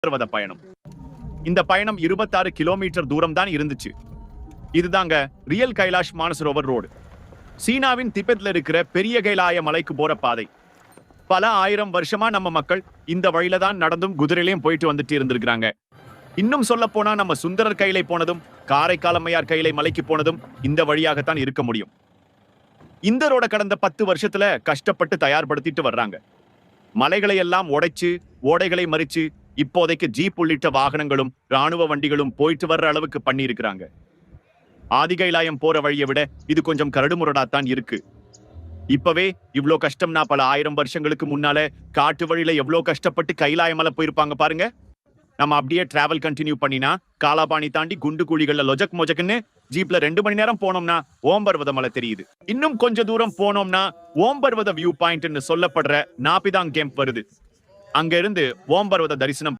பர்வத பயணம். இந்த பயணம் 26 கிலோமீட்டர் தூரம் தான் இருந்துச்சு. இதுதாங்க ரியல் கைலாஷ் மானசரோவர் ரோடு. சீனாவின் திபெத்ல இருக்கிற பெரிய கைலாய மலைக்கு போற பாதை. பல ஆயிரம் வருஷமா நம்ம மக்கள் இந்த வழியில தான் நடந்தும் குதிரையிலையும் போயிட்டு வந்துட்டு இருந்திருக்காங்க. இன்னும் சொல்ல போனா நம்ம சுந்தரர் கையிலை போனதும் காரைக்காலம்மையார் கையிலை மலைக்கு போனதும் இந்த வழியாகத்தான் இருக்க முடியும். இந்த ரோட கடந்த 10 வருஷத்துல கஷ்டப்பட்டு தயார்படுத்திட்டு வர்றாங்க. மலைகளை எல்லாம் உடைச்சு ஓடைகளை மறிச்சு இப்போதைக்கு ஜீப் உள்ளிட்ட வாகனங்களும் ராணுவ வண்டிகளும் போயிட்டு வர்ற அளவுக்கு பண்ணி இருக்கிறாங்க. ஆதிகைலாயம் போற வழியை விட இது கொஞ்சம் கரடுமுரடாத்தான் இருக்கு. இப்பவே இவ்ளோ கஷ்டம்னா பல ஆயிரம் வருஷங்களுக்கு முன்னால காட்டு வழியில எவ்வளவு கஷ்டப்பட்டு கைலாய மலை போயிருப்பாங்க பாருங்க. நம்ம அப்படியே டிராவல் கண்டினியூ பண்ணினா காலாபாணி தாண்டி குண்டு குழிகள்ல லொஜக் மொஜக்னு ஜீப்ல 2 மணி நேரம் போனோம்னா ஓம்பர்வத மலை தெரியுது. இன்னும் கொஞ்ச தூரம் போனோம்னா ஓம்பர்வத வியூ பாயிண்ட்னு சொல்லப்படுற நாபிதாங் கேம்ப் வருது. அங்க இருந்து ஓம்பர்வத தரிசனம்